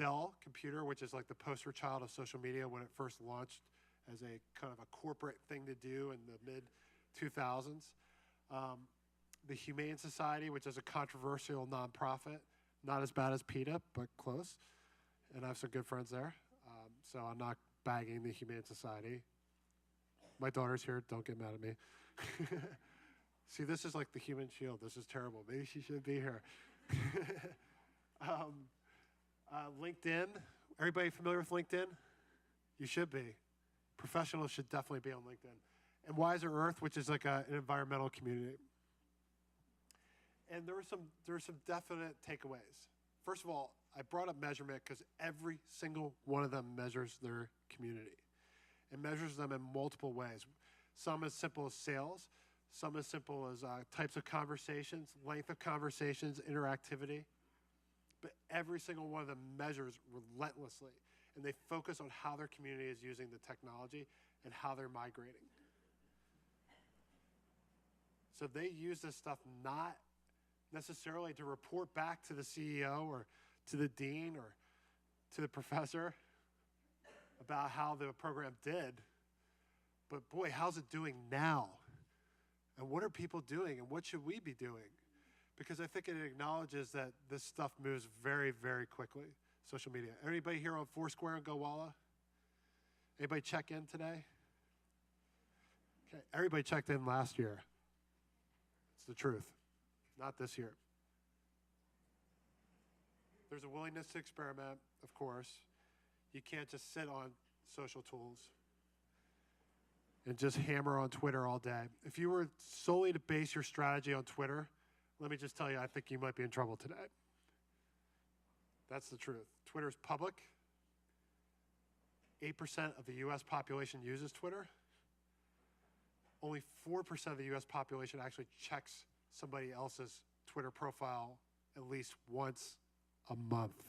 Dell computer, which is like the poster child of social media when it first launched as a kind of a corporate thing to do in the mid-2000s. The Humane Society, which is a controversial nonprofit, not as bad as PETA, but close. And I have some good friends there. So I'm not bagging the Humane Society. My daughter's here. Don't get mad at me. See, this is like the human shield. This is terrible. Maybe she should be here. LinkedIn. Everybody familiar with LinkedIn? You should be. Professionals should definitely be on LinkedIn. And Wiser Earth, which is like an environmental community. And there were some definite takeaways. First of all, I brought up measurement because every single one of them measures their community. It measures them in multiple ways. Some as simple as sales, some as simple as types of conversations, length of conversations, interactivity. But every single one of them measures relentlessly. And they focus on how their community is using the technology and how they're migrating. So they use this stuff not necessarily to report back to the CEO or to the dean or to the professor about how the program did. But boy, how's it doing now? And what are people doing? And what should we be doing? Because I think it acknowledges that this stuff moves very, very quickly. Social media. Anybody here on Foursquare and GoWalla? Anybody check in today? Okay, everybody checked in last year. It's the truth. Not this year. There's a willingness to experiment, of course. You can't just sit on social tools and just hammer on Twitter all day. If you were solely to base your strategy on Twitter, let me just tell you, I think you might be in trouble today. That's the truth. Twitter's public. 8% of the US population uses Twitter. Only 4% of the US population actually checks somebody else's Twitter profile at least once a month.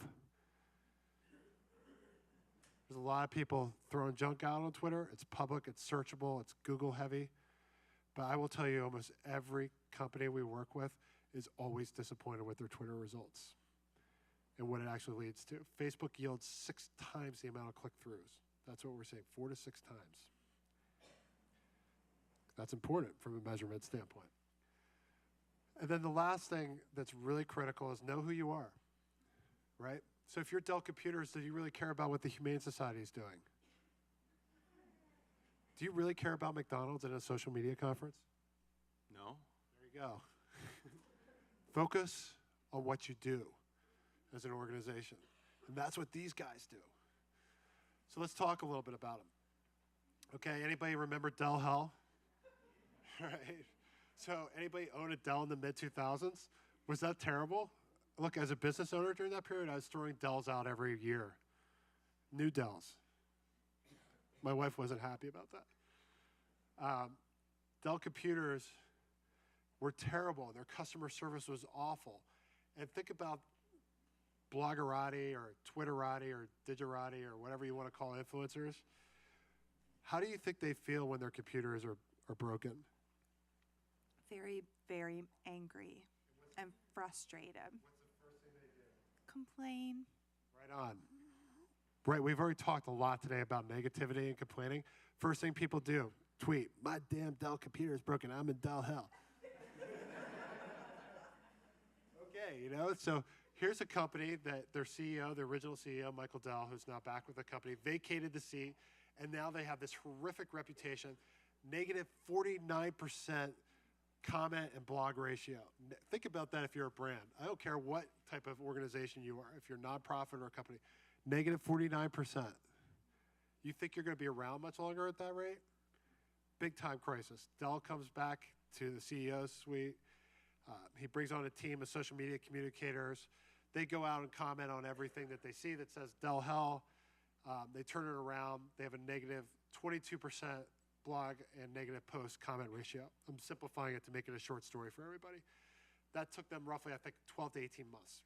There's a lot of people throwing junk out on Twitter. It's public, it's searchable, it's Google heavy. But I will tell you, almost every company we work with is always disappointed with their Twitter results and what it actually leads to. Facebook yields 6 times the amount of click-throughs. That's what we're saying, 4 to 6 times. That's important from a measurement standpoint. And then the last thing that's really critical is know who you are, right? So if you're Dell Computers, do you really care about what the Humane Society is doing? Do you really care about McDonald's at a social media conference? No. There you go. Focus on what you do as an organization. And that's what these guys do. So let's talk a little bit about them. Okay, anybody remember Dell Hell? Right. So anybody own a Dell in the mid-2000s? Was that terrible? Look, as a business owner during that period, I was throwing Dells out every year. New Dells. My wife wasn't happy about that. Dell Computers were terrible. Their customer service was awful. And think about bloggerati or Twitterati or digerati or whatever you want to call influencers. How do you think they feel when their computers are broken? Very, very angry and frustrated. What's the first thing they do? Complain. Right on. Right, we've already talked a lot today about negativity and complaining. First thing people do, tweet, my damn Dell computer is broken, I'm in Dell hell. Okay, so here's a company that their CEO, the original CEO, Michael Dell, who's now back with the company, vacated the seat, and now they have this horrific reputation, negative 49% comment and blog ratio. Think about that if you're a brand. I don't care what type of organization you are, if you're a nonprofit or a company, negative 49%. You think you're going to be around much longer at that rate? Big time crisis. Dell comes back to the CEO's suite. He brings on a team of social media communicators. They go out and comment on everything that they see that says Dell hell. They turn it around. They have a negative 22% blog and negative post comment ratio. I'm simplifying it to make it a short story for everybody. That took them roughly, I think, 12 to 18 months.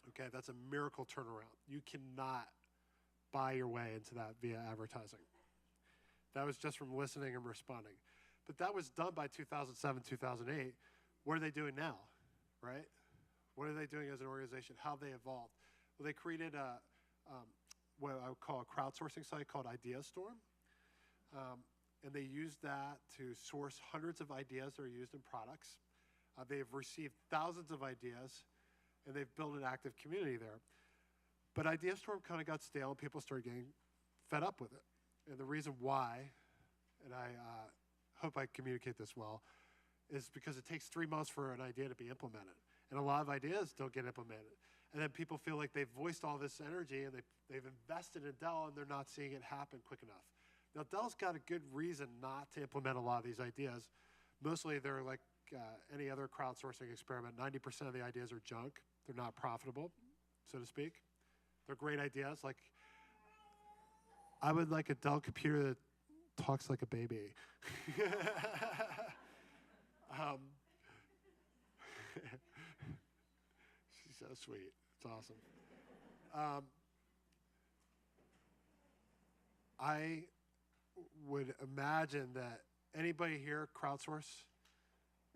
Okay, that's a miracle turnaround. You cannot buy your way into that via advertising. That was just from listening and responding. But that was done by 2007, 2008. What are they doing now, right? What are they doing as an organization? How have they evolved? Well, they created what I would call a crowdsourcing site called IdeaStorm. And they used that to source hundreds of ideas that are used in products. They've received thousands of ideas, and they've built an active community there. But IdeaStorm kind of got stale, and people started getting fed up with it. And the reason why, and I hope I communicate this well, is because it takes 3 months for an idea to be implemented. And a lot of ideas don't get implemented. And then people feel like they've voiced all this energy, and they've invested in Dell, and they're not seeing it happen quick enough. Now, Dell's got a good reason not to implement a lot of these ideas. Mostly they're like any other crowdsourcing experiment. 90% of the ideas are junk. They're not profitable, so to speak. They're great ideas. Like, I would like a Dell computer that talks like a baby. She's so sweet. It's awesome. I would imagine that anybody here crowdsource,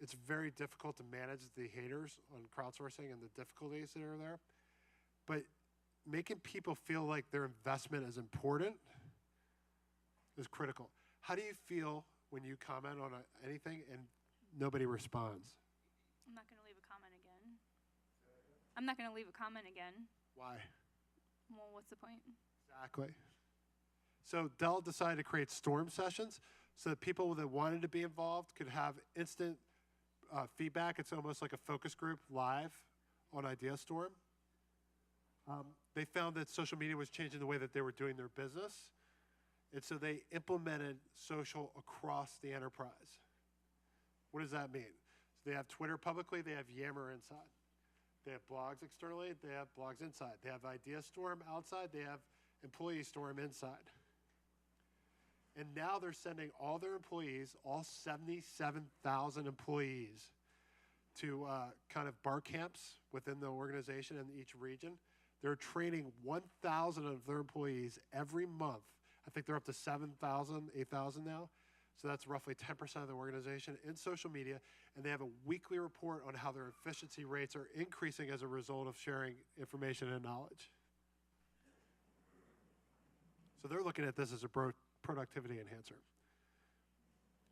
it's very difficult to manage the haters on crowdsourcing and the difficulties that are there. But making people feel like their investment is important is critical. How do you feel when you comment on anything and nobody responds? I'm not going to leave a comment again. I'm not going to leave a comment again. Why? Well, what's the point? Exactly. So Dell decided to create storm sessions so that people that wanted to be involved could have instant feedback. It's almost like a focus group live on IdeaStorm. They found that social media was changing the way that they were doing their business. And so they implemented social across the enterprise. What does that mean? So they have Twitter publicly, they have Yammer inside. They have blogs externally, they have blogs inside. They have IdeaStorm outside, they have Employee Storm inside. And now they're sending all their employees, all 77,000 employees, to kind of bar camps within the organization in each region. They're training 1,000 of their employees every month. I think they're up to 7,000, 8,000 now. So that's roughly 10% of the organization in social media. And they have a weekly report on how their efficiency rates are increasing as a result of sharing information and knowledge. So they're looking at this as a productivity enhancer.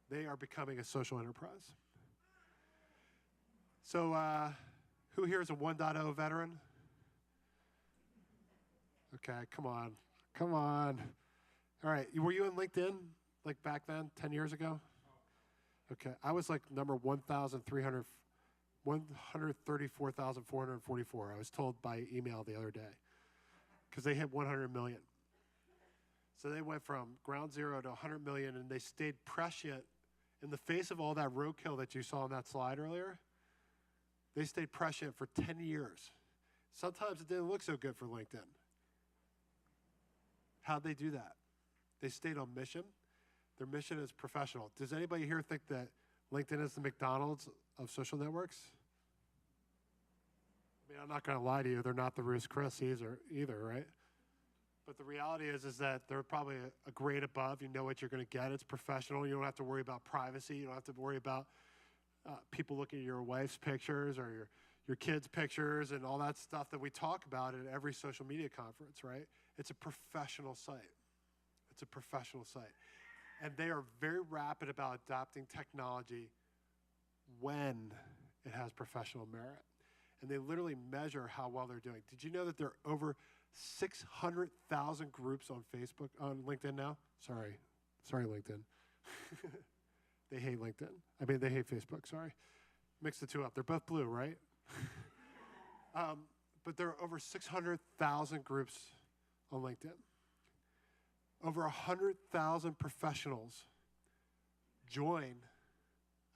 They are becoming a social enterprise. So who here is a 1.0 veteran? Okay, come on. Come on. All right, were you on LinkedIn like back then, 10 years ago? Okay, I was like number 134,444. I was told by email the other day because they hit 100 million. So they went from ground zero to 100 million, and they stayed prescient in the face of all that roadkill that you saw on that slide earlier. They stayed prescient for 10 years. Sometimes it didn't look so good for LinkedIn. How'd they do that? They stayed on mission. Their mission is professional. Does anybody here think that LinkedIn is the McDonald's of social networks? I mean, I'm not going to lie to you. They're not the Ruth's Chris either, right? But the reality is that they're probably a grade above. You know what you're going to get. It's professional. You don't have to worry about privacy. You don't have to worry about people looking at your wife's pictures or your kids' pictures and all that stuff that we talk about at every social media conference, right? It's a professional site. It's a professional site. And they are very rapid about adopting technology when it has professional merit. And they literally measure how well they're doing. Did you know that there are over 600,000 groups on LinkedIn now? Sorry, LinkedIn. They hate LinkedIn. I mean, they hate Facebook, sorry. Mix the two up. They're both blue, right? But there are over 600,000 groups on LinkedIn. Over 100,000 professionals join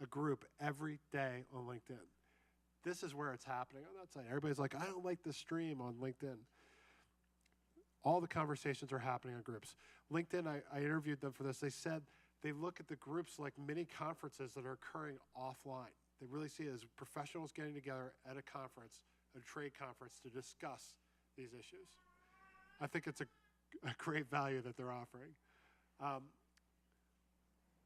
a group every day on LinkedIn. This is where it's happening on that site. Everybody's like, I don't like the stream on LinkedIn. All the conversations are happening on groups. LinkedIn, I interviewed them for this. They said they look at the groups like mini conferences that are occurring offline. They really see it as professionals getting together at a conference, a trade conference, to discuss these issues. I think it's a great value that they're offering.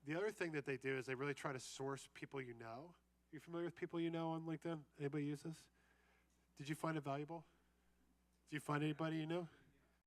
The other thing that they do is they really try to source people you know. You familiar with people you know on LinkedIn? Anybody use this? Did you find it valuable? you find anybody you know?